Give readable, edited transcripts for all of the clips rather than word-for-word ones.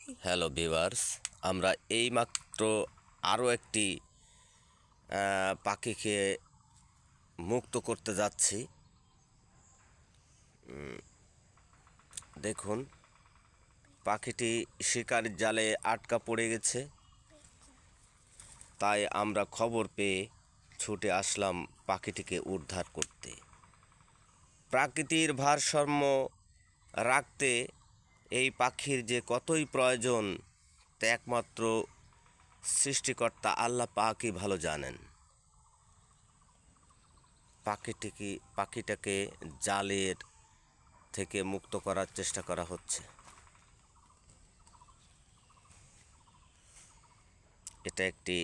Hello viewers, আমরা এইমাত্র আরও একটি পাখিকে মুক্ত করতে যাচ্ছি। দেখুন, পাখিটি শিকারির জালে আটকা পড়ে গেছে, তাই আমরা খবর পেয়ে ছুটে আসলাম পাখিটিকে উদ্ধার করতে। প্রকৃতির ভারসাম্য রাখতে এই পাখির যে কতই প্রয়োজন তা একমাত্র সৃষ্টিকর্তা আল্লাহ পাকই ভালো জানেন। পাখিটাকে জালের থেকে মুক্ত করার চেষ্টা করা হচ্ছে। এটা একটি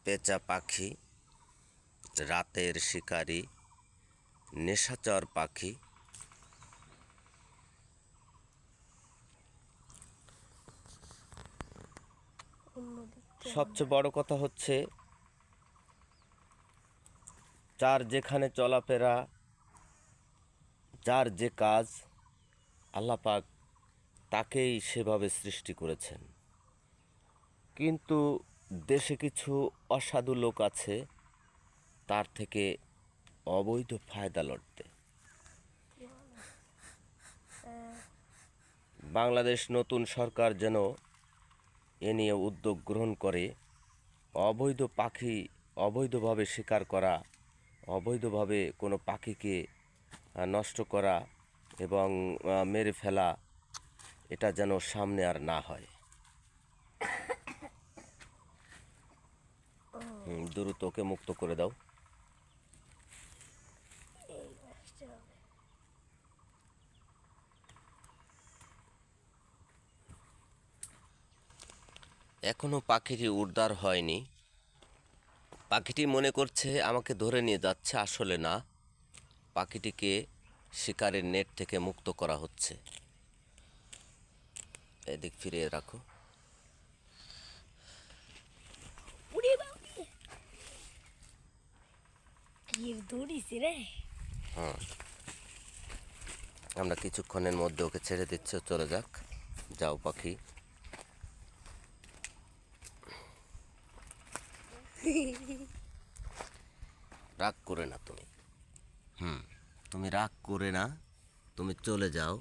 পেঁচা পাখি, রাতের শিকারী, নিশাচর পাখি। সবচেয়ে বড় কথা হচ্ছে, যার যেখানে চলাফেরা, যার যে কাজ, আল্লাহ পাক তাকেই সেভাবে সৃষ্টি করেছেন। কিন্তু দেশে কিছু অসাধু লোক আছে তার থেকে অবৈধ ফায়দা লড়তে। বাংলাদেশ নতুন সরকার যেন এ নিয়ে উদ্যোগ গ্রহণ করে। অবৈধ পাখি অবৈধভাবে শিকার করা, অবৈধভাবে কোনো পাখিকে নষ্ট করা এবং মেরে ফেলা, এটা যেন সামনে আর না হয়। দ্রুত ওকে মুক্ত করে দাও। এখনো পাখিটি উদ্ধার হয়নি। পাখিটি মনে করছে আমাকে ধরে নিয়ে যাচ্ছে, আসলে না, পাখিটিকে শিকারের নেট থেকে মুক্ত করা হচ্ছে। এদিক ফিরিয়ে রাখো। হ্যাঁ, আমরা কিছুক্ষণের মধ্যে ওকে ছেড়ে দিচ্ছি, চলে যাক। যাও পাখি। রাগ করে না তুমি। তুমি রাগ করে না, তুমি চলে যাও।